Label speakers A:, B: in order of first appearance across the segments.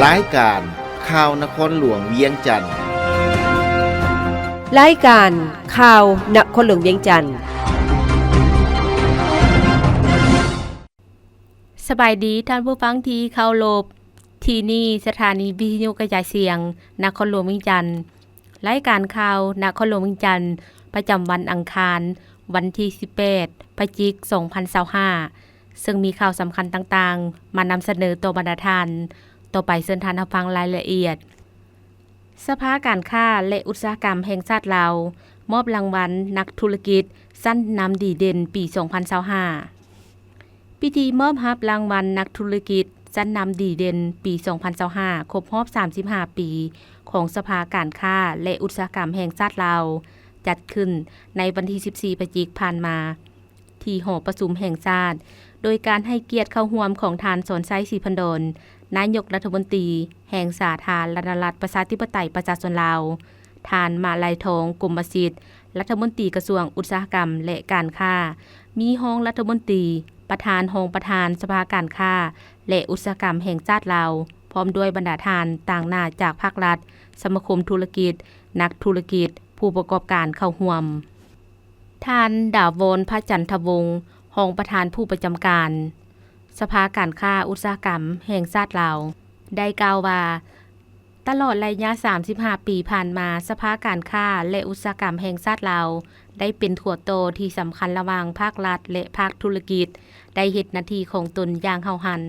A: รายการข่าวนครหลวงเวียงจันทน์
B: รายการข่าวนครหลวงเวียงจันทน์
C: สบายดีท่านผู้ฟังที่เคารพที่นี่สถานีวิทยุกระจายเสียงนครหลวงเวียงจันทน์รายการข่าวนครหลวงเวียงจันทน์ประจำวันอังคารวันที่18พฤศจิกายน2025ซึ่งมีข่าวสำคัญต่างๆมานำเสนอต่อบรรดาท่านต่อไปเชิญท่านรับฟังรายละเอียดสภาการค้าและอุตสาหกรรมแห่งชาติลาวมอบรางวัลนักธุรกิจชั้นนำดีเด่นปี2025พิธีมอบรับรางวัลนักธุรกิจชั้นนำดีเด่นปี2025ครบรอบ35ปีของสภาการค้าและอุตสาหกรรมแห่งชาติลาวจัดขึ้นในวันที่14พฤศจิกายนผ่านมาที่หอประชุมแห่งชาติโดยการให้เกียรติเข้าร่วมของทานสอนไซศรีพันดลนายกรัฐมนตรีแห่งสาธารณรัฐประชาธิปไตยประชาชนลาวทานมาลัยทองกรมสิทธิ์รัฐมนตรีกระทรวงอุตสาหกรรมและการค้ามีรองรัฐมนตรีประธานรองประธานสภาการค้าและอุตสาหกรรมแห่งชาติลาวพร้อมด้วยบรรดาทานต่างหน้าจากภาครัฐสมาคมธุรกิจนักธุรกิจผู้ประกอบการเข้าร่วมท่านดาวรพระจันทวงศ์รองประธานผู้ประจำการสภาการค้าอุตสาหกรรมแห่งชาติลาวได้กล่าวว่าตลอดระยะ35ปีผ่านมาสภาการค้าและอุตสาหกรรมแห่งชาติลาวได้เป็นถั่วโตที่สำคัญระหว่างภาครัฐและภาคธุรกิจได้เฮ็ดหน้าที่ของตนอย่างเฮาหัน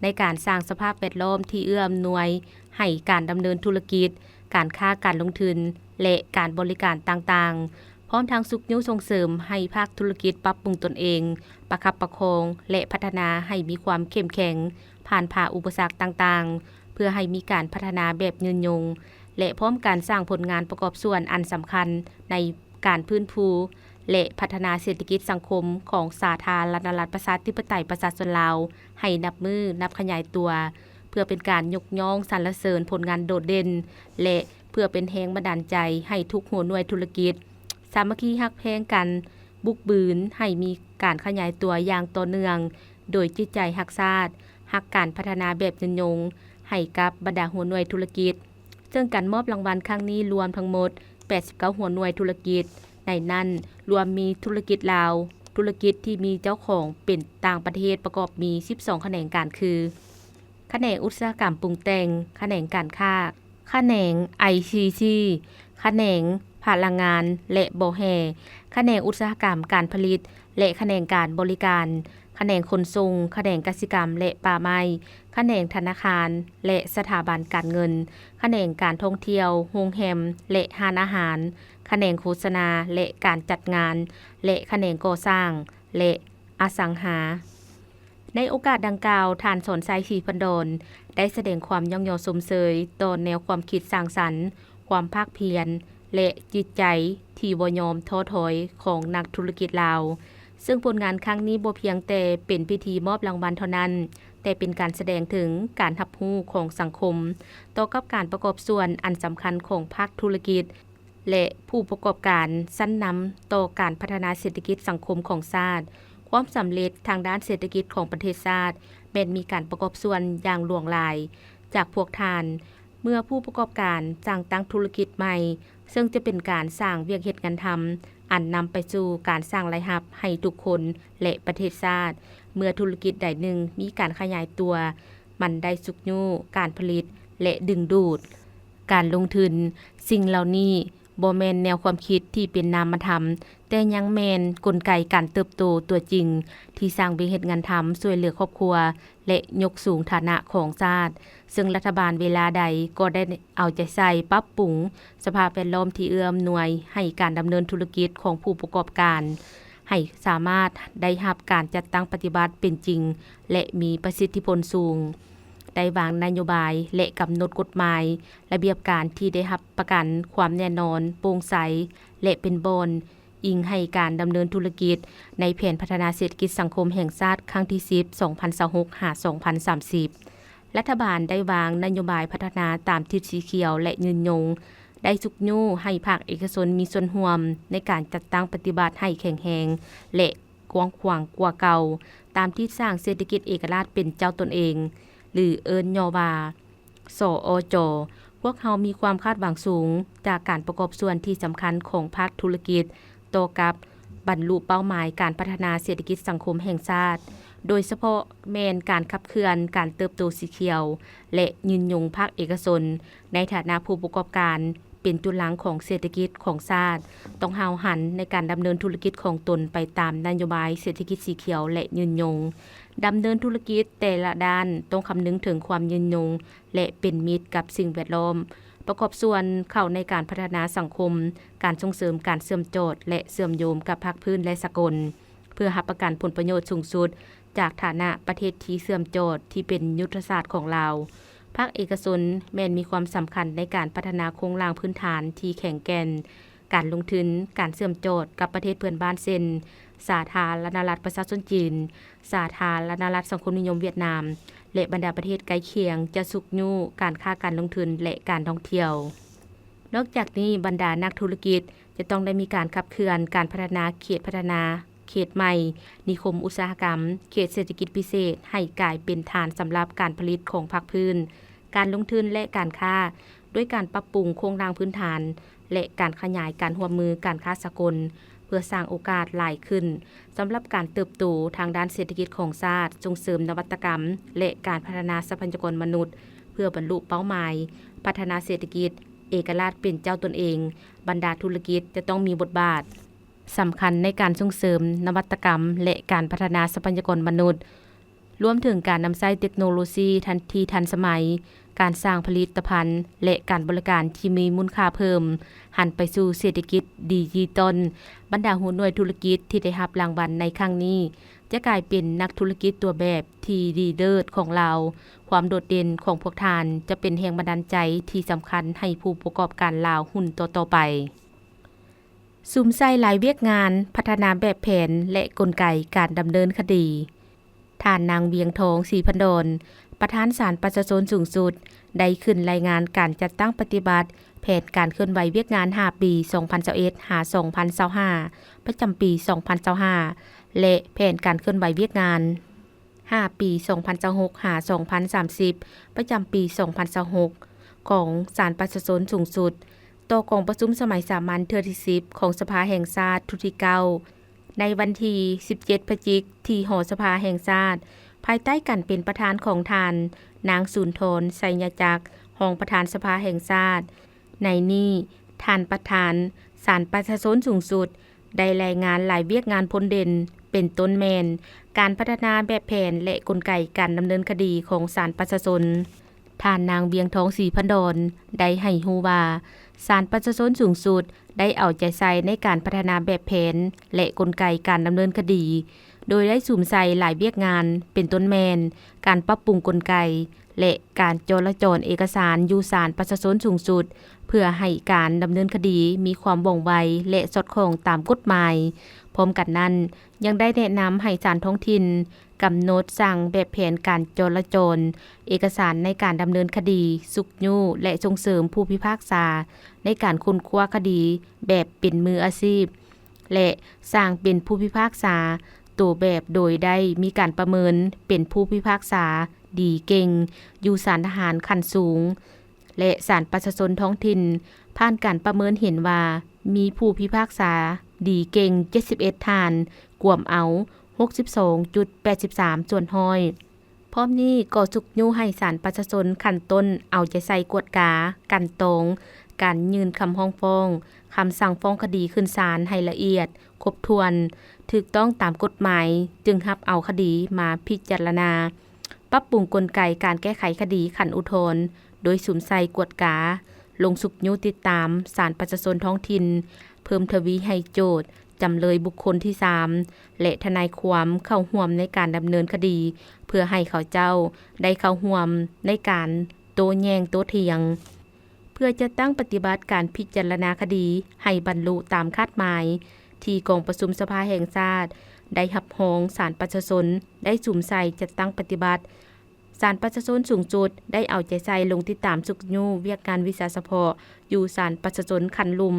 C: ในการสร้างสภาพแวดล้อมที่เอื้ออำนวยให้การดำเนินธุรกิจการค้าการลงทุนและการบริการต่างๆพร้อมทางสุขยุส่งเสริมให้ภาคธุรกิจปรับปรุงตนเองประคับประคองและพัฒนาให้มีความเข้มแข็งผ่านผ่าอุปสรรคต่างๆเพื่อให้มีการพัฒนาแบบยืนยงและพร้อมการสร้างผลงานประกอบส่วนอันสำคัญในการพื้นฟูและพัฒนาเศรษฐกิจสังคมของสาธารณรัฐประชาธิปไตยประชาชนลาวให้นับขยายตัวเพื่อเป็นการยกย่องสรรเสริญผลงานโดดเด่นและเพื่อเป็นแรงบันดาลใจให้ทุกหัวหน่วยธุรกิจสามัคคีฮักแพงกันบุกบืนให้มีการขยายตัวอย่างต่อเนื่องโดยจิตใจฮักชาติฮักการพัฒนาแบบยืนยงให้กับบรรดาหัวหน่วยธุรกิจซึ่งการมอบรางวัลครั้งนี้รวมทั้งหมด89หัวหน่วยธุรกิจในนั้นรวมมีธุรกิจลาวธุรกิจที่มีเจ้าของเป็นต่างประเทศประกอบมี12แขนงการคือแขนงอุตสาหกรรมปรุงแต่งแขนงการค้าแขนง ICT แขนงพลังงานและบ่อแห่แขนงอุตสาหกรรมการผลิตและแขนงการบริการแขนงขนส่งแขนงกสิกรรมและป่าไม้แขนงธนาคารและสถาบันการเงินแขนงการท่องเที่ยวโรงแรมและร้านอาหารแขนงโฆษณาและการจัดงานและแขนงก่อสร้างและอสังหาในโอกาสดังกล่าวท่านสอนไซศรีพันดลได้แสดงความย่องยอสมเสยต่อแนวความคิดสร้างสรรค์ความภาคเพียรและจิตใจที่บ่ยอมท้อถอยของนักธุรกิจลาวซึ่งผลงานครั้งนี้บ่เพียงแต่เป็นพิธีมอบรางวัลเท่านั้นแต่เป็นการแสดงถึงการรับรู้ของสังคมต่อกับการประกอบส่วนอันสำคัญของภาคธุรกิจและผู้ประกอบการชั้นนำต่อการพัฒนาเศรษฐกิจสังคมของชาติความสำเร็จทางด้านเศรษฐกิจของประเทศชาติแม้นมีการประกอบส่วนอย่างหลวงหลายจากพวกทานเมื่อผู้ประกอบการจ้างตั้งธุรกิจใหม่ซึ่งจะเป็นการสร้างเวียกเฮ็ดงานทำอันนำไปสู่การสร้างรายรับให้ทุกคนและประเทศชาติเมื่อธุรกิจใดหนึ่งมีการขยายตัวมันได้สุกยูการผลิตและดึงดูดการลงทุนสิ่งเหล่านี้บ่แม่นแนวความคิดที่เป็นนามธรรมแต่ยังแม่นกลไกการเติบโตตัวจริงที่สร้างเวียกเฮ็ดงานทำช่วยเหลือครอบครัวและยกสูงฐานะของชาติซึ่งรัฐบาลเวลาใดก็ได้เอาใจใส่ปรับปรุงสภาพแวดล้อมที่เอื้ออำนวยให้การดำเนินธุรกิจของผู้ประกอบการให้สามารถได้รับการจัดตั้งปฏิบัติเป็นจริงและมีประสิทธิผลสูงได้วางนโยบายและกำหนดกฎหมายระเบียบการที่ได้รับประกันความแน่นอนโปร่งใสและเป็นบอนอิงให้การดำเนินธุรกิจในแผนพัฒนาเศรษฐกิจสังคมแห่งชาติครั้งที่10 2026-2030 รัฐบาลได้วางนโยบายพัฒนาตามทิศสีเขียวและยืนยงได้สุกยูให้ภาคเอกชนมีส่วนร่วมในการจัดตั้งปฏิบัติให้แข็งแรงและกว้างขวางกว่าเก่าตามที่สร้างเศรษฐกิจเอกราชเป็นเจ้าตนเองหรือเอิ้นย่อว่า สอจพวกเฮามีความคาดหวังสูงจากการประกอบส่วนที่สำคัญของภาคธุรกิจต่อกับบรรลุเป้าหมายการพัฒนาเศรษฐกิจสังคมแห่งชาติโดยเฉพาะแม่นการขับเคลื่อนการเติบโตสีเขียวและยืนยงภาคเอกชนในฐานะผู้ประกอบการเป็นจุดหลังของเศรษฐกิจของชาติต้องห้าวหันในการดำเนินธุรกิจของตนไปตามนโยบายเศรษฐกิจสีเขียวและยืนยงดำเนินธุรกิจแต่ละด้านต้องคำนึงถึงความยืนยงและเป็นมิตรกับสิ่งแวดล้อมประกอบส่วนเข้าในการพัฒนาสังคมการส่งเสริมการเชื่อมโจทย์และเชื่อมโยงกับภาคพื้นและสากลเพื่อรับประกันผลประโยชน์สูงสุดจากฐานะประเทศที่เชื่อมโจทย์ที่เป็นยุทธศาสตร์ของเราภาคเอกชนแม้นมีความสำคัญในการพัฒนาโครงสร้างพื้นฐานที่แข็งแกร่งการลงทุนการเชื่อมโจทย์กับประเทศเพื่อนบ้านเช่นสาธารณรัฐประชาชนจีนสาธารณรัฐสังคมนิยมเวียดนามและบรรดาประเทศใกล้เคียงจะสุกยู่การค้าการลงทุนและการท่องเที่ยวนอกจากนี้บรรดานักธุรกิจจะต้องได้มีการขับเคลื่อนการพัฒนาเขตพัฒนาเขตใหม่นิคมอุตสาหกรรมเขตเศรษฐกิจพิเศษให้กลายเป็นฐานสำหรับการผลิตของภาคพื้นการลงทุนและการค้าด้วยการปรับปรุงโครงสร้างพื้นฐานและการขยายการร่วมมือการค้าสากลเพื่อสร้างโอกาสหลายขึ้นสำหรับการเติบโตทางด้านเศรษฐกิจของชาติส่งเสริมนวัตกรรมและการพัฒนาทรัพยากรมนุษย์เพื่อบรรลุเป้าหมายพัฒนาเศรษฐกิจเอกราชเป็นเจ้าตนเองบรรดาธุรกิจจะต้องมีบทบาทสำคัญในการส่งเสริมนวัตกรรมและการพัฒนาทรัพยากรมนุษย์รวมถึงการนำใช้เทคโนโลยีทันสมัยการสร้างผลิตภัณฑ์และการบริการที่มีมูลค่าเพิ่มหันไปสู่เศรษฐกิจดิจิทัลบรรดาหัวหน่วยธุรกิจที่ได้รับรางวัลในครั้งนี้จะกลายเป็นนักธุรกิจตัวแบบที่ดีเลิศของเราความโดดเด่นของพวกท่านจะเป็นแรงบันดาลใจที่สำคัญให้ผู้ประกอบการลาวหุ้นต่อไปสุมใส่หลายเวียกงานพัฒนาแบบแผนและกลไกการดำเนินคดีท่านนางเวียงทองศรีพันดรประธานศาลประชาชนสูงสุดได้ขึ้นรายงานการจัดตั้งปฏิบัติแผนการเคลื่อนไหวเวียกงาน5ปี 2021 หา 2025 ประจำปี 2025 และแผนการเคลื่อนไหวเวียกงาน5ปี 2026 หา 2030 ประจำปี 2026 ของศาลประชาชนสูงสุดต่อกองประชุมสมัยสามัญเทื่อที่10ของสภาแห่งชาติทุที่9ในวันที่17 พฤศจิกายนที่หอสภาแห่งชาติภายใต้การเป็นประธานของทานนางสุนทรไสยจักรรองประธานสภาแห่งชาติในนี้ท่านประธานศาลประชาชนสูงสุดได้รายงานหลายเวียกงานพ้นเด่นเป็นต้นแมนการพัฒนาแบบแผนและกลไกการดำเนินคดีของศาลประชาชนท่านนางเวียงทองศรีพันดรได้ให้ฮู้ว่าศาลประชาชนสูงสุดได้เอาใจใส่ในการพัฒนาแบบแผนและกลไกการดำเนินคดีโดยได้สุ่มใส่หลายเวียกงานเป็นต้นแมนการปรับปรุงกลไกและการจราจรเอกสารอยู่ศาลประชาชนสูงสุดเพื่อให้การดำเนินคดีมีความว่องไวและสอดคล้องตามกฎหมายพร้อมกันนั้นยังได้แนะนำให้ศาลท้องถิ่นกำหนดสั่งแบบแผนการจราจรเอกสารในการดำเนินคดีสุกยู่และส่งเสริมผู้พิพากษาในการค้นคว้าคดีแบบเป็นมืออาชีพและสร้างเป็นผู้พิพากษาตัวแบบโดยได้มีการประเมินเป็นผู้พิพากษาดีเก่งอยู่ศาลทหารขั้นสูงและศาลประชาชนท้องถิ่นผ่านการประเมินเห็นว่ามีผู้พิพากษาดีเก่ง71ท่านกวมเอา 62.83 ส่วนห้อยพร้อมนี้ก็สุกยู่ให้ศาลประชาชนขั้นต้นเอาใจใส่กวดกากันตรงการยืนคำห้องฟ้องคำสั่งฟ้องคดีขึ้นศาลให้ละเอียดครบถ้วนถูกต้องตามกฎหมายจึงรับเอาคดีมาพิจารณาปรับปรุงกลไกการแก้ไขคดีขั้นอุทธรณ์โดยสุมใส่กวดกาลงสุกยู่ติดตามศาลประชาชนท้องถิ่นเพิ่มทวีให้โจทย์จำเลยบุคคลที่3และทนายความเข้าร่วมในการดำเนินคดีเพื่อให้เขาเจ้าได้เข้าร่วมในการโต้แย้งโต้เถียงเพื่อจะตั้งปฏิบัติการพิจารณาคดีให้บรรลุตามคาดหมายที่กองประชุมสภาแห่งชาติได้รับรองศาลประชาชนได้สุ่มใส่จัดตั้งปฏิบัติศาลประชาชนสูงสุดได้เอาใจใส่ลงติดตามสุกยู่เวียกการวิชาเฉพาะอยู่ศาลประชาชนคันลุม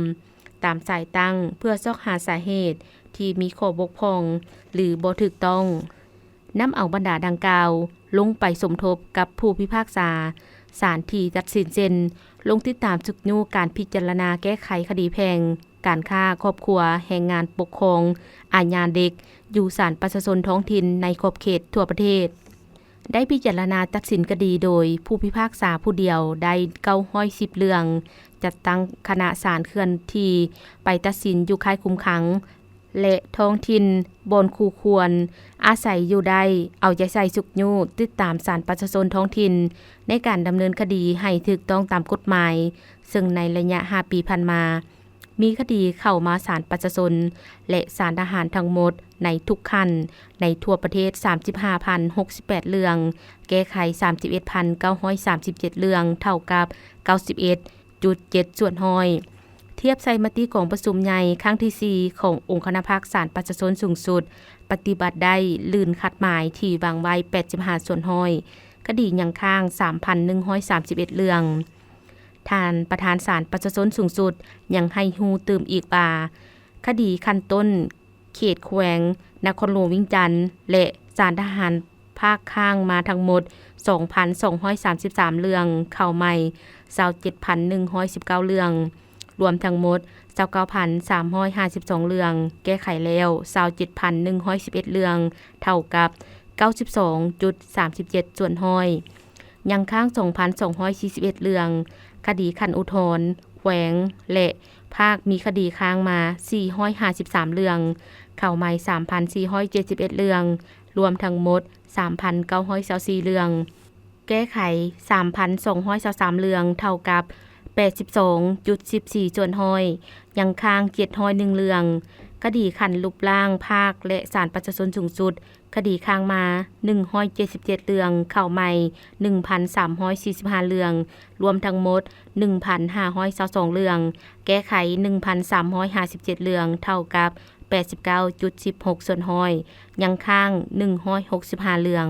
C: ตามสายตั้งเพื่อซอกหาสาเหตุที่มีข้อบกพร่องหรือบ่ถูกต้องนำเอาบรรดาดังกล่าวลงไปสมทบกับผู้พิพากษา ศาลที่ตัดสินเซ็นลงติดตามจุกยูการพิจารณาแก้ไขคดีแพ่งการฆ่าครอบครัวแรงงานปกครองอาญาเด็กอยู่ศาลประชาชนท้องถิ่นในขอบเขตทั่วประเทศได้พิจารณาตัดสินคดีโดยผู้พิพากษาผู้เดียวได้910เรื่องจัดตั้งคณะศาลเคลื่อนที่ไปตัดสินอยู่ค่ายคุมขังและท้องถิ่นบนคู่ควรอาศัยอยู่ได้เอาใจใส่สุกยูติดตามศาลประชาชนท้องถิ่นในการดำเนินคดีให้ถูกต้องตามกฎหมายซึ่งในระยะ5ปีผ่านมามีคดีเข้ามาศาลประชาชนและศาลทหารทั้งหมดในทุกขั้นในทั่วประเทศ 35,068 เรื่องแก้ไข 31,937 เรื่องเท่ากับ 91.7 ส่วนห้อยเทียบใส่มติของประชุมใหญ่ครั้งที่ 4 ขององค์คณะภาคศาลประชาชนสูงสุดปฏิบัติได้ลื่นขัดหมายที่วางไว้ 85 ส่วนห้อยคดียังค้าง 3,131 เรื่องท่านประธานศาลประชาชนสูงสุดยังให้ฮู้ตื่มอีกว่าคดีขั้นต้นเขตแขวงนครหลวงวิงจันทน์และศาลทหารภาคข้างมาทั้งหมด 2,233 เรื่องเข้าใหม่ 27,119 เรื่องรวมทั้งหมด 29,352 เรื่องแก้ไขแล้ว 27,111 เรื่องเท่ากับ 92.37 ส่วนห้อยยังค้าง 2,241 เรื่องคดีขั้นอุทธรณ์แขวงและภาคมีคดีค้างมา 453 เรื่องเข้าใหม่ 3,471 เรื่องรวมทั้งหมด 3,924 เรื่องแก้ไข 3,223 เรื่องเท่ากับ 82.14 ส่วนห้อยยังค้าง701 เรื่องคดีขั้นลุกล่างภาคและศาลประชาชนสูงสุดคดีค้างมา177เรื่องเข้าใหม่ 1,345 เรื่องรวมทั้งหมด 1,522 เรื่องแก้ไข 1,357 เรื่องเท่ากับ 89.16 ส่วนห้อยยังค้าง165 เรื่อง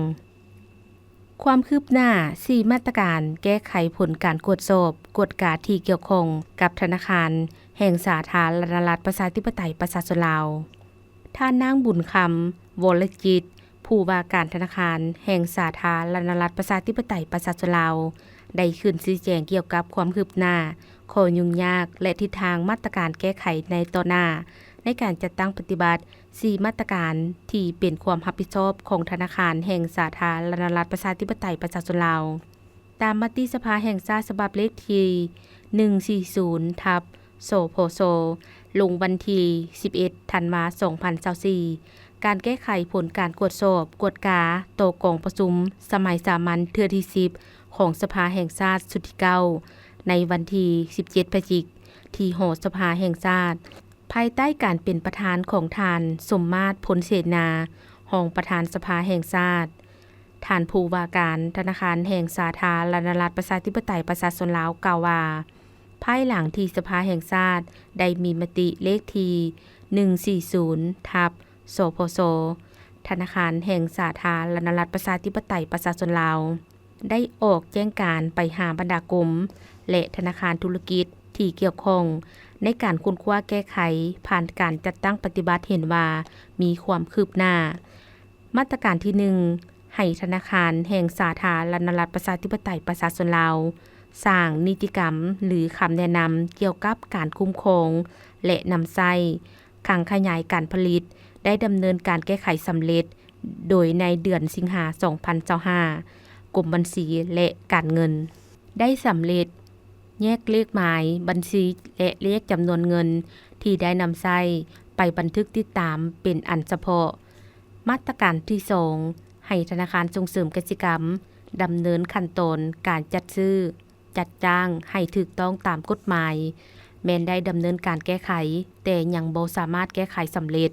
C: ความคืบหน้า 4 มาตรการแก้ไขผลการกวดสอบกวดกาที่เกี่ยวข้องกับธนาคารแห่งสาธารณรัฐประชาธิปไตยประชาชนลาวท่านนางบุญคำวรจิตผู้ว่าการธนาคารแห่งสาธารณรัฐประชาธิปไตยประชาชนลาวได้ขึ้นชี้แจงเกี่ยวกับความคืบหน้าข้อยุ่งยากและทิศทางมาตรการแก้ไขในต่อหน้าในการจัดตั้งปฏิบัติ 4 มาตรการที่เป็นความรับผิดชอบของธนาคารแห่งสาธารณรัฐประชาธิปไตยประชาชนลาวตามมติสภาแห่งชาติฉบับเลขที่140/สพสลงวันที่11ธันวาคม2024การแก้ไขผลการกวดสอบกวดกาต่อกองประชุมสมัยสามัญเทื่อที่10ของสภาแห่งชาติสุดที่9ในวันที่17พฤศจิกายนที่หอสภาแห่งชาติภายใต้การเป็นประธานของท่านสมมาตรผลเสนารองประธานสภาแห่งชาติท่านผู้ว่าการธนาคารแห่งสาธารณรัฐประชาธิปไตยประชาชนลาวกล่าวว่าภายหลังที่สภาแห่งชาติได้มีมติเลขที่140/สพสธนาคารแห่งสาธารณรัฐประชาธิปไตยประชาชนลาวได้ออกแจ้งการไปหาบรรดากรมและธนาคารธุรกิจที่เกี่ยวข้องในการค้นคว้าแก้ไขผ่านการจัดตั้งปฏิบัติเห็นว่ามีความคืบหน้ามาตรการที่ 1ให้ธนาคารแห่งสาธารณรัฐประชาธิปไตยประชาชนลาวสร้างนิติกรรมหรือคำแนะนำเกี่ยวกับการคุ้มครองและนำใช้ขังขยายการผลิตได้ดำเนินการแก้ไขสำเร็จโดยในเดือนสิงหาคม2025กรมบัญชีและการเงินได้สำเร็จแยกเลขหมายบัญชีและเลขจำนวนเงินที่ได้นำใช้ไปบันทึกติดตามเป็นอันเฉพาะมาตรการที่ 2ให้ธนาคารส่งเสริมกสิกรรมดำเนินขั้นตอนการจัดซื้อจัดจ้างให้ถูกต้องตามกฎหมายแม้นได้ดำเนินการแก้ไขแต่ยังบ่สามารถแก้ไขสำเร็จ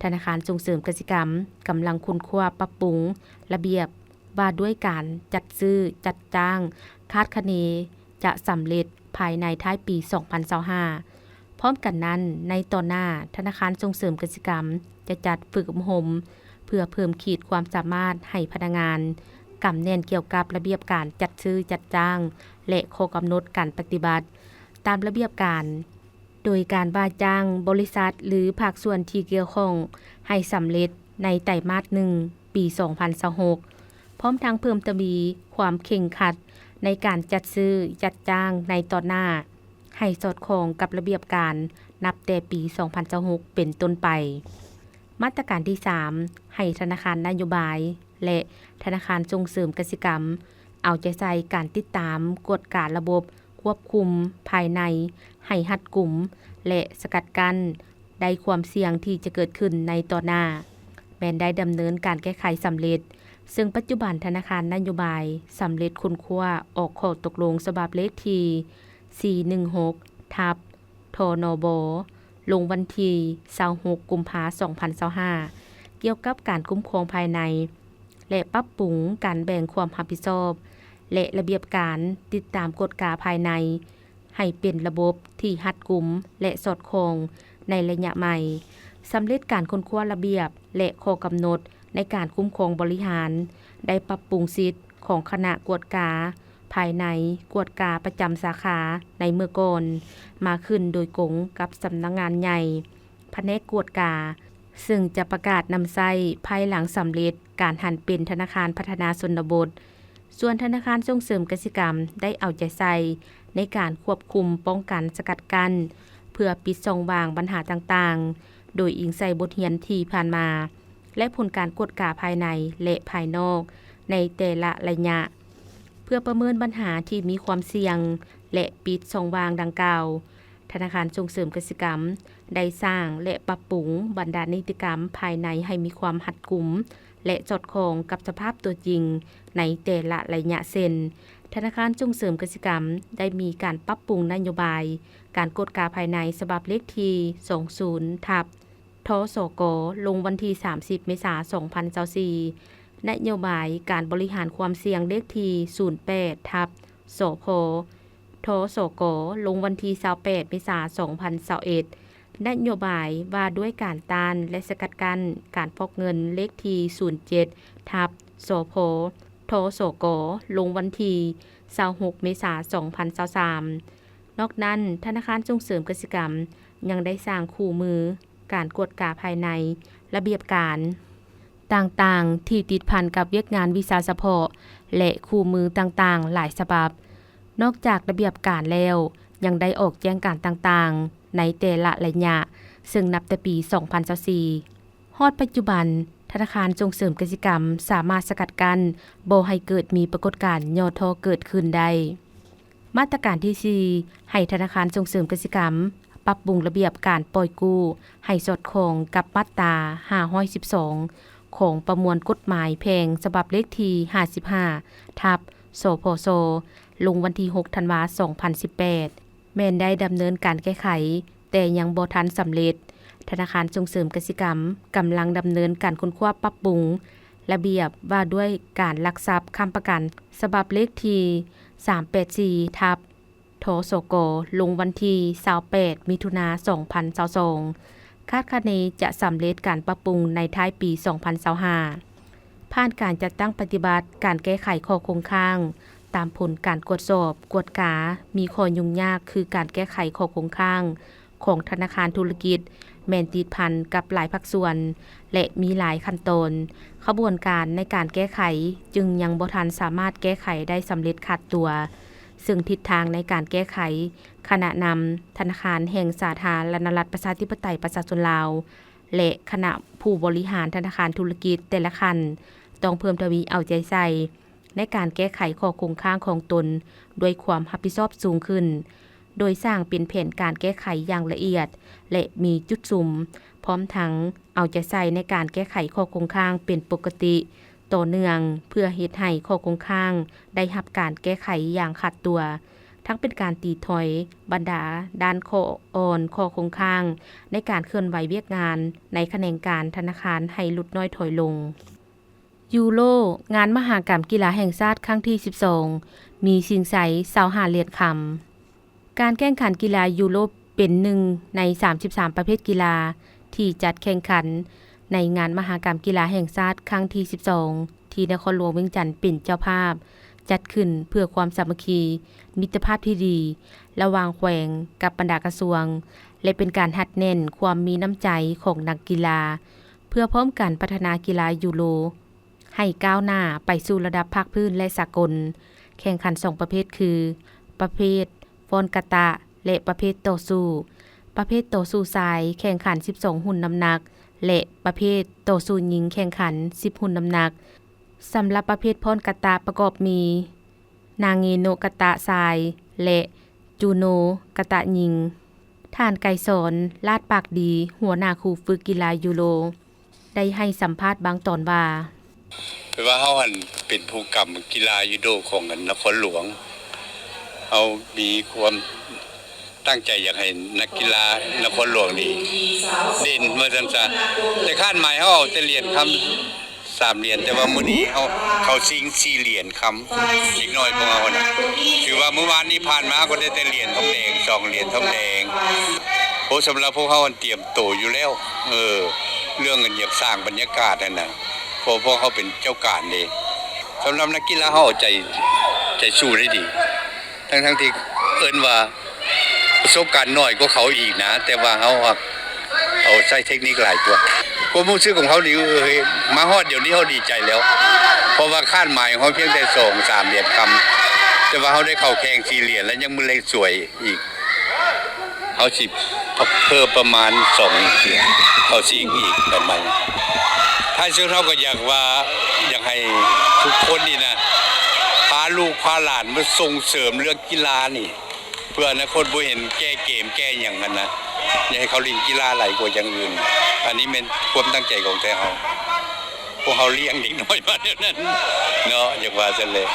C: ธนาคารส่งเสริมกสิกรรมกำลังค้นคว้าปรับปรุงระเบียบว่าด้วยการจัดซื้อจัดจ้างคาดคะเนจะสำเร็จภายในท้ายปี 2025พร้อมกันนั้นในต่อหน้าธนาคารส่งเสริมกสิกรรมจะจัดฝึกอบรมเพื่อเพิ่มขีดความสามารถให้พนักงานกำแน่นเกี่ยวกับระเบียบการจัดซื้อจัดจ้างและข้อกำหนดการปฏิบัติตามระเบียบการโดยการว่าจ้างบริษัทหรือภาคส่วนที่เกี่ยวข้องให้สำเร็จในไตรมาส 1 ปี 2026พร้อมทั้งเพิ่มทวีความเข่งขัด ในการจัดซื้อจัดจ้างในตอนหน้าให้สอดคล้องกับระเบียบการนับแต่ปี 2026 เป็นต้นไปมาตรการที่ 3 ให้ธนาคารนโยบายและธนาคารส่งเสริมกสิกรรมเอาใจใส่การติดตามกฎการระบบควบคุมภายในให้รัดกุมและสกัดกั้นได้ความเสี่ยงที่จะเกิดขึ้นในต่อหน้าแม้นได้ดำเนินการแก้ไขสำเร็จซึ่งปัจจุบันธนาคารนโยบายสำเร็จค้นคว้าออกข้อตกลงฉบับเลขที่416ทับทนบลงวันที่26กุมภาพันธ์2025เกี่ยวกับการคุ้มครองภายในและปรับปรุงการแบ่งความรับผิดชอบและระเบียบการติดตามกฎกาภายในให้เป็นระบบที่รัดกุมและสอดคล้องในระยะใหม่สำเร็จการค้นคว้าระเบียบและข้อกำหนดในการคุ้มครองบริหารได้ปรับปรุงสิทธิ์ของคณะกวดกาภายในกวดกาประจำสาขาในเมื่อก่อนมาขึ้นโดยกงกับสำนักงานใหญ่แผนกกวดกาซึ่งจะประกาศนำใช้ภายหลังสำเร็จการหันเป็นธนาคารพัฒนาชนบทส่วนธนาคารส่งเสริมกสิกรรมได้เอาใจใส่ในการควบคุมป้องกันสกัดกั้นเพื่อปิดช่องว่างปัญหาต่างๆโดยอิงใส่บทเรียนที่ผ่านมาและผลการกวดกาภายในและภายนอกในแต่ละระยะเพื่อประเมินปัญหาที่มีความเสี่ยงและปิดช่องว่างดังกล่าวธนาคารส่งเสริมกสิกรรมได้สร้างและปรับปรุงบรรดานิติกรรมภายในให้มีความรัดกุมและสอดคล้องกับสภาพตัวจริงในแต่ละระยะเส้นธนาคารส่งเสริมกสิกรรมได้มีการปรับปรุงนโยบายการกวดกาภายในฉบับเลขที่20ทับทสกลงวันที่30เมษายน2024นโยบายการบริหารความเสี่ยงเลขที่08ทับสพทสกลงวันที่28เมษายน2021นโยบายว่าด้วยการต้านและสกัดกั้นการฟอกเงินเลขที่07ทับสพทสกลงวันที่26เมษายน2023นอกนั้นธนาคารส่งเสริมกสิกรรมยังได้สร้างคู่มือการกวดกาภายในระเบียบการต่างๆที่ติดพันกับเวียกงานวิชาเฉพาะและคู่มือต่างๆหลายฉบับนอกจากระเบียบการแล้วยังได้ออกแจ้งการต่างๆในแต่ละระยะซึ่งนับแต่ปี 2024 ฮอดปัจจุบันธนาคารส่งเสริมกสิกรรมสามารถสกัดกั้นบ่ให้เกิดมีปรากฏการณ์ย่อท้อเกิดขึ้นได้มาตรการที่ 4 ให้ธนาคารส่งเสริมกสิกรรมปรับปรุงระเบียบการปล่อยกู้ให้สอดคล้องกับมาตรา512ของประมวลกฎหมายแพ่งฉบับเลขที่55ทับสพสลงวันที่6ธันวาคม2018แม้นได้ดำเนินการแก้ไขแต่ยังบ่ทันสำเร็จธนาคารส่งเสริมกสิกรรมกำลังดำเนินการค้นคว้าปรับปรุงระเบียบว่าด้วยการลักทรัพย์ค้ำประกันฉบับเลขที่384ทับทสกลงวันที่28มิถุนายน2022คาดคะเนจะสำเร็จการปรับปรุงในท้ายปี 2025ผ่านการจัดตั้งปฏิบัติการแก้ไขข้อคงค้างตามผลการกวดสอบกวดกามีข้อยุ่งยากคือการแก้ไขข้อคงค้างของธนาคารธุรกิจแม่นติดพันกับหลายภาคส่วนและมีหลายขั้นตอนขบวนการในการแก้ไขจึงยังบ่ทันสามารถแก้ไขได้สำเร็จขาดตัวซึ่งทิศทางในการแก้ไขขณะนำธนาคารแห่งสาธารณรัฐประชาธิปไตยประชาชนลาวและคณะผู้บริหารธนาคารธุรกิจแต่ละคันต้องเพิ่มทวีเอาใจใส่ในการแก้ไขข้อคงค้างของตนด้วยความรับผิดชอบสูงขึ้นโดยสร้างเป็นแผนการแก้ไขอย่างละเอียดและมีจุดสุ่มพร้อมทั้งเอาใจใส่ในการแก้ไขข้อคงค้างเป็นปกติต่อเนื่องเพื่อเฮ็ดให้ข้อคงค้างได้รับการแก้ไขอย่างขาดตัวทั้งเป็นการตีถอยบรรดาด้านข้ออ่อนข้อคงค้างในการเคลื่อนไหวเวียกงานในแขนงการธนาคารให้ลดน้อยถอยลงยูโรงานมหกรรมกีฬาแห่งชาติครั้งที่12มีชิงไส25เหรียญคำการแข่งขันกีฬายูโรเป็นหนึ่งใน33ประเภทกีฬาที่จัดแข่งขันในงานมหกรรมกีฬาแห่งชาติครั้งที่12ที่นครหลวงเวียงจันทน์เป็นเจ้าภาพจัดขึ้นเพื่อความสามัคคีมิตรภาพที่ดีระหว่างแขวงกับบรรดากระทรวงและเป็นการหัดเน้นความมีน้ำใจของนักกีฬาเพื่อพร้อมกันพัฒนากีฬายูโรให้ก้าวหน้าไปสู่ระดับภาคพื้นและสากล แข่งขัน2ประเภทคือประเภทฟ้อนกะตะและประเภทต่อสู้ประเภทต่อสู้ชายแข่งขัน12หุ่นน้ำหนักและประเภทต่อสู้หญิงแข่งขัน10หุ่นน้ำหนักสำหรับประเภทฟ้อนกะตะประกอบมีนางเงโนกะตะชายและจูโนกะตะหญิงท่านไกรสอนลาดปากดีหัวหน้าครูฝึกกีฬายูโรได้ให้สัมภาษณ์บางตอนว่า
D: คือว่าเฮาเป็นผู้กำกีฬายูโดของนครหลวงเฮามีความตั้งใจอยากให้นักกีฬานครหลวงนี่เด่นว่าซั่นซะแต่คาดหมายเฮาเอาแต่เหรียญคำ3เหรียญแต่ว่ามื้อนี้เขาชิง4เหรียญคำอีกน้อยของเฮาน่ะถือว่าเมื่อวานนี้ผ่านมาก็ได้แต่เหรียญทองแดง2เหรียญทองแดงโอ้สำหรับพวกเฮาเตรียมโตอยู่แล้วเรื่องอยากสร้างบรรยากาศนั่นน่ะเพราะพวกเขาเป็นเจ้าการเด้สำหรับนักกีฬาเฮาใจสู้ได้ดีทั้งที่เอิ้นว่าประสบการณ์น้อยกว่าเขาอีกนะแต่ว่าเฮาเอาใช้เทคนิคหลายตัวความรู้สึกของเขานี่มาฮอดเดี๋ยวนี้เฮาดีใจแล้วเพราะว่าคาดหมายของเขาเพียงแต่2-3เหรียญคำแต่ว่าเฮาได้เข้าแข่ง4เหรียญแล้วยังมื้อเลยสวยอีกเฮาสิเพิ่มประมาณ2เหรียญเข้าชิงอีกแบบใหม่ถ้าซึ่งเราก็อยากให้ทุกคนนี่นะพาลูกพาหลานมาส่งเสริมเรื่องกีฬานี่เพื่ออนาคตบ่เห็นแก้เกมแก้หยังกันนะอยากให้เขาเล่นกีฬาหลายกว่าอย่างอื่นอันนี้เป็นความตั้งใจของแต่เฮาพวกเฮาเลี้ยงเด็กน้อยมาเดี๋ยวนั้นเนาะอยากว่าซั่นเลย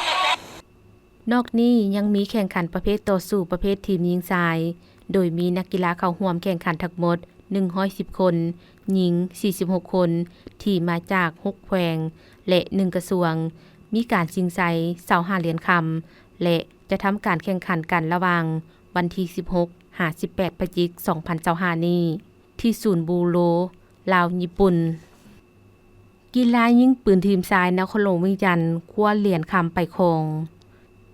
C: นอกนี้ยังมีแข่งขันประเภทต่อสู้ประเภททีมหญิงชายโดยมีนักกีฬาเข้าร่วมแข่งขันทั้งหมด110คนหญิง46คนที่มาจาก6แขวงและ1กระทรวงมีการชิงชัย25เหรียญคำและจะทำการแข่งขันกันระหว่างวันที่16-18 พฤศจิกายน 2025 นี้ที่ศูนย์บูโรลาวญี่ปุ่นกีฬายิงปืนทีมชายนครหลวงเวียงจันทน์คว้าเหรียญคำไปครอง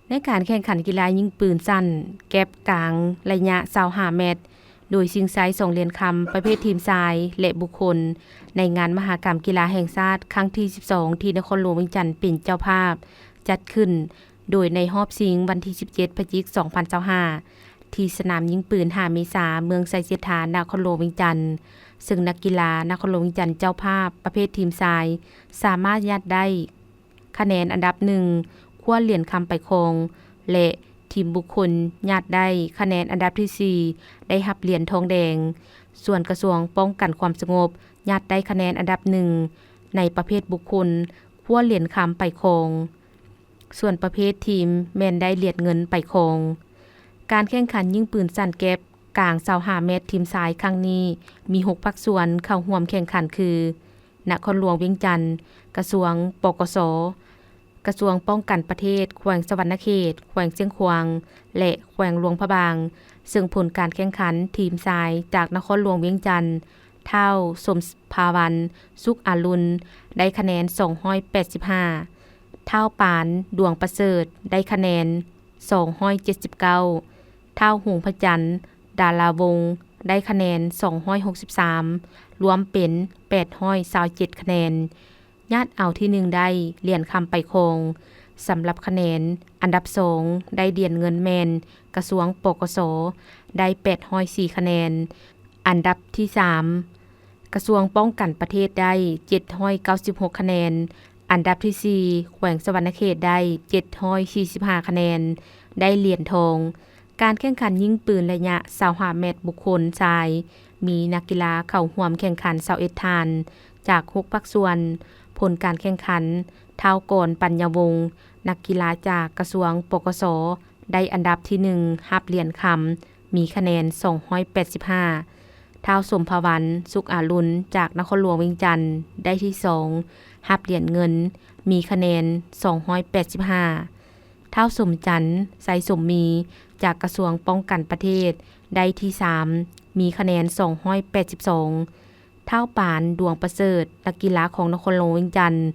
C: ในการแข่งขันกีฬายิงปืนสั้นแก๊ปกลางระยะ25เมตรโดยชิงชัย2เหรียญคำประเภททีมชายและบุคคลในงานมหกรรมกีฬาแห่งชาติครั้งที่12ที่นครหลวงเวียงจันทน์เป็นเจ้าภาพจัดขึ้นโดยในรอบชิงวันที่17 พฤศจิกายน 2025ที่สนามยิงปืน5 เมษายนเมืองไซเสถานครหลวงเวียงจันทน์ซึ่งนักกีฬานครหลวงเวียงจันทน์เจ้าภาพประเภททีมชายสามารถยัดได้คะแนนอันดับ1คว้าเหรียญคำไปครองและทีมบุคคลญาติได้คะแนนอันดับที่4ได้รับเหรียญทองแดงส่วนกระทรวงป้องกันความสงบญาติได้คะแนนอันดับ1ในประเภทบุคคลคว้าเหรียญคำไปครองส่วนประเภททีมแม่นได้เหรียญเงินไปครองการแข่งขันยิงปืนสั้นแก๊ปกลาง25เมตรทีมชายครั้งนี้มี6ภาคส่วนเข้าร่วมแข่งขันคือนครหลวงเวียงจันทน์กระทรวงปกส.กระทรวงป้องกันประเทศแขวงสวรรณเขตแขวงเชียงขวางและแขวงหลวงพระบางซึ่งผลการแข่งขันทีมชายจากนครหลวงเวียงจันทน์เท่าสมภาวันสุขอรุณได้คะแนน285เท่าปานดวงประเสริฐได้คะแนน279เท่าหงพระจันทร์ดาราวงศ์ได้คะแนน263รวมเป็น827คะแนนญาติเอาที่1ได้เหรียญคำไปครองสำหรับคะแนนอันดับ2ได้เหรียญเงินแมนกระทรวงปกส.ได้804คะแนนอันดับที่3กระทรวงป้องกันประเทศได้796คะแนนอันดับที่4แขวงสวรรณเขตได้745คะแนนได้เหรียญทองการแข่งขันยิงปืนระยะ25เมตรบุคคลชายมีนักกีฬาเข้าร่วมแข่งขัน21ท่านจาก6ภาคส่วนผลการแข่งขันเท้าก่อนปัญญาวงศ์นักกีฬาจากกระทรวงปกส.ได้อันดับที่1รับเหรียญคำมีคะแนน285เท้าสมภาวันสุขอรุณจากนครหลวงเวียงจันทน์ได้ที่2รับเหรียญเงินมีคะแนน285เท้าสมจันทร์ไสสมมีจากกระทรวงป้องกันประเทศได้ที่3มีคะแนน282เท่าปานดวงประเสริฐนักกีฬาของนครหลวงเวียงจันทน์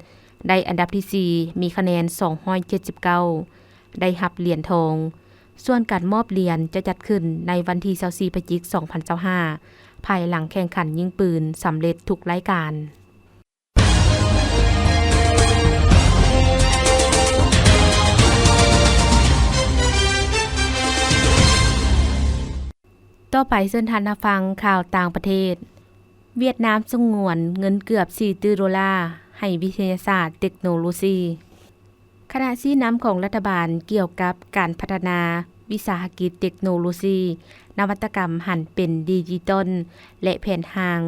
C: ได้อันดับที่4มีคะแนน279ได้รับเหรียญทองส่วนการมอบเหรียญจะจัดขึ้นในวันที่24 พฤศจิกายน 2025ภายหลังแข่งขันยิงปืนสำเร็จทุกรายการ ต่อไปเชิญท่านรับฟังข่าวต่างประเทศเวียดนามสงวนเงินเกือบ4 ตื้อดอลลาร์ให้วิทยาศาสตร์เทคโนโลยีคณะชี้นำของรัฐบาลเกี่ยวกับการพัฒนาวิสาหกิจเทคโนโลยีนวัตกรรมหันเป็นดิจิตอลและแผนทาง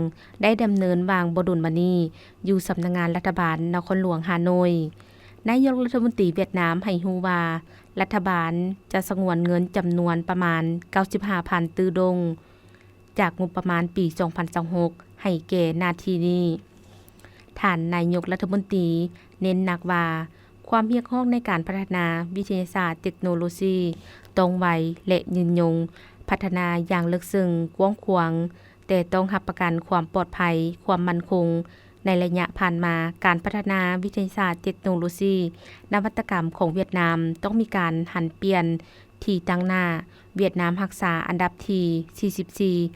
C: ได้ดำเนินวางบดุลบัดนี้อยู่สำนักงานรัฐบาลนครหลวงฮานอยนายกรัฐมนตรีเวียดนามให้ฮู้ว่ารัฐบาลจะสงวนเงินจำนวนประมาณ 95,000 ตื้อดงจากงบประมาณปี 2026ให้แก่นาทีนี้ท่านนายกรัฐมนตรีเน้นหนักว่าความเรียกร้องในการพัฒนาวิทยาศาสตร์เทคโนโลยีตรงไวและยืนยงพัฒนาอย่างลึกซึ้งกว้างขวางแต่ต้องรับประกันความปลอดภัยความมั่นคงในระยะผ่านมาการพัฒนาวิทยาศาสตร์เทคโนโลยีนวัตกรรมของเวียดนามต้องมีการหันเปลี่ยนที่ตั้งหน้าเวียดนามรักษาอันดับที่44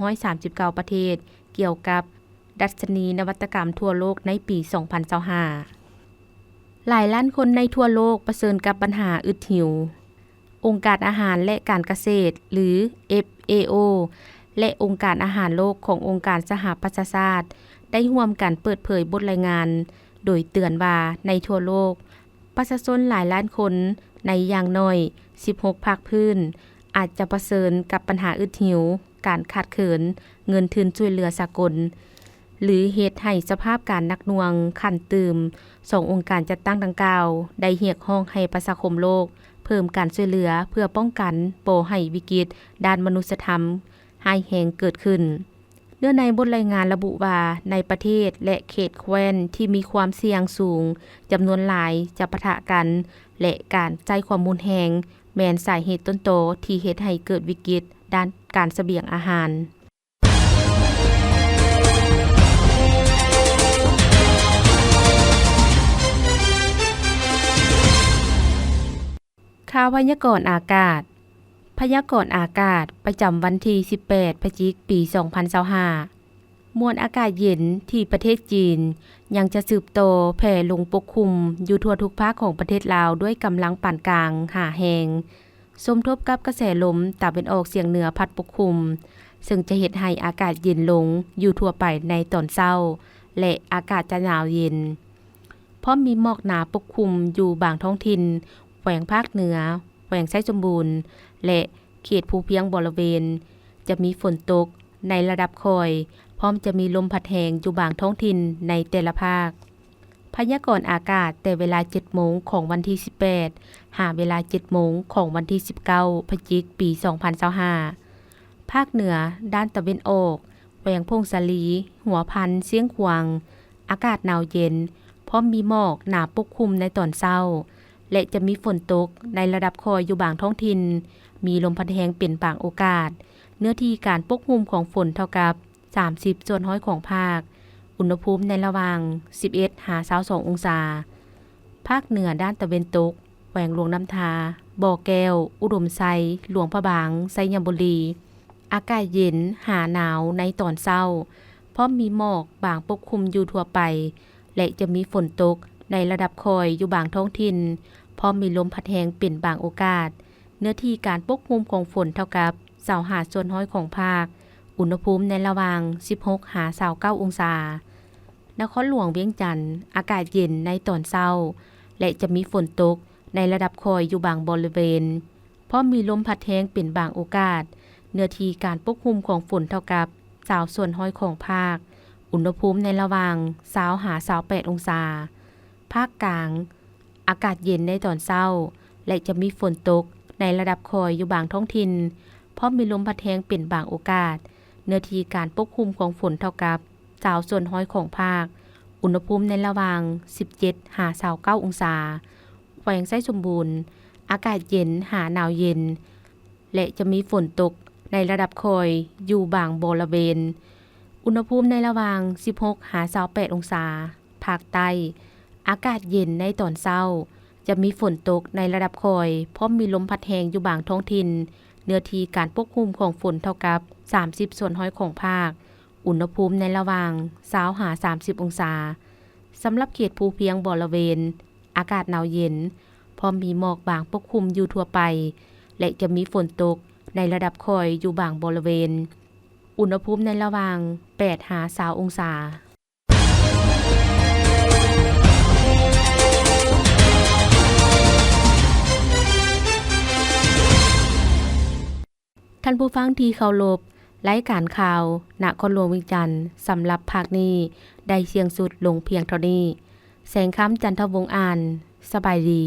C: 139 ประเทศเกี่ยวกับดัชนีนวัตกรรมทั่วโลกในปี 2025หลายล้านคนในทั่วโลกเผชิญกับปัญหาอึดหิวองค์การอาหารและการเกษตรหรือ FAO และองค์การอาหารโลกขององค์การสหประชาชาติได้ร่วมกันเปิดเผยบทรายงานโดยเตือนว่าในทั่วโลกประชาชนหลายล้านคนในอย่างน้อย16ภาคพื้นอาจจะเผชิญกับปัญหาอึดหิวการขาดเขินเงินทุนช่วยเหลือสากลหรือเหตุให้สภาพการหนักหน่วงขั้นตื่ม2องค์การจัดตั้งดังกล่าวได้เรียกร้องให้ประชาคมโลกเพิ่มการช่วยเหลือเพื่อป้องกันบ่ให้วิกฤตด้านมนุษยธรรมร้ายแรงเกิดขึ้นเนื่องในบทรายงานระบุว่าในประเทศและเขตแคว้นที่มีความเสี่ยงสูงจำนวนหลายจะปะทะกันและการใช้ความรุนแรงแม่นสาเหตุต้นโตที่เฮ็ดให้เกิดวิกฤตด้านการเสบียงอาหารข่าวพยากรณ์อากาศพยากรณ์อากาศประจำวันที่18 พฤศจิกายน ปี 2025มวลอากาศเย็นที่ประเทศจีนยังจะสืบโตแผ่ลงปกคลุมอยู่ทั่วทุกภาคของประเทศลาวด้วยกำลังปานกลางหาแหงสมทบกับกระแสลมตะวันออกเฉียงเหนือพัดปกคลุมซึ่งจะเฮ็ดให้อากาศเย็นลงอยู่ทั่วไปในตอนเช้าและอากาศจะหนาวเย็นเพราะมีหมอกหนาปกคลุมอยู่บางท้องถิ่นแขวงภาคเหนือแขวงไชสมบูรณ์และเขตภูเพียงบริเวณจะมีฝนตกในระดับคอยพร้อมจะมีลมพัดแรงอยู่บางท้องถิ่นในแต่ละภาคพยากรณ์อากาศแต่เวลา 7 โมงของวันที่18หาเวลา 7 โมงของวันที่19 พฤศจิกายน ปี 2025ภาคเหนือด้านตะวันออกแขวงพงสาลีหัวพันเสียงขวางอากาศหนาวเย็นพร้อมมีหมอกหนาปกคลุมในตอนเช้าและจะมีฝนตกในระดับคอยอยู่บางท้องถิ่นมีลมพัดแรงเป็นบางโอกาสเนื้อที่การปกคลุมของฝนเท่ากับ30ส่วนร้อยของภาคอุณหภูมิในระหว่าง11 หา 22 องศาภาคเหนือด้านตะวันตกแขวงหลวงน้ำทาบ่อแก้วอุดมไซหลวงพระบางไซยบุรีอากาศเย็นหาหนาวในตอนเช้าพร้อมมีหมอกบางปกคลุมอยู่ทั่วไปและจะมีฝนตกในระดับคอยอยู่บางท้องถิ่นพร้อมมีลมพัดแรงเป็นบางโอกาสเนื้อที่การปกคลุมของฝนเท่ากับ25ส่วนร้อยของภาคอุณหภูมิในระหว่าง16 หา 29 องศานครหลวงเวียงจันทน์อากาศเย็นในตอนเช้าและจะมีฝนตกในระดับคอยอยู่บางบริเวณเพราะมีลมพัดแรงเป็นบางโอกาสเนื้อที่การปกคลุมของฝนเท่ากับ20ส่วนร้อยของภาคอุณหภูมิในระหว่าง20 หา 28 องศาภาคกลางอากาศเย็นในตอนเช้าและจะมีฝนตกในระดับคอยอยู่บางท้องถิ่นเพราะมีลมพัดแรงเป็นบางโอกาสเนื้อที่การปกคลุมของฝนเท่ากับ20ส่วนร้อยของภาคอุณหภูมิในระหว่าง17 หา 29 องศาแขวงไชสมบูรณ์อากาศเย็นหาหนาวเย็นและจะมีฝนตกในระดับคอยอยู่บางบริเวณอุณหภูมิในระหว่าง16 หา 28 องศาภาคใต้อากาศเย็นในตอนเช้าจะมีฝนตกในระดับคอยเพราะมีลมพัดแรงอยู่บางท้องถิ่นเนื้อที่การปกคลุมของฝนเท่ากับ30ส่วนร้อยของภาคอุณหภูมิในระหว่าง20 หา 30 องศาสำหรับเขตภูเพียงบริเวณอากาศหนาวเย็นพร้อมมีหมอกบางปกคลุมอยู่ทั่วไปและจะมีฝนตก ในระดับคอยอยู่บางบริเวณ อุณหภูมิในระหว่าง 8-20 องศาท่านผู้ฟังที่เคารพรายการข่าวนครหลวงเวียงจันทน์สำหรับภาคนี้ได้เสียงสุดลงเพียงเท่านี้แสงคำจันทวงศ์อ่านสบายดี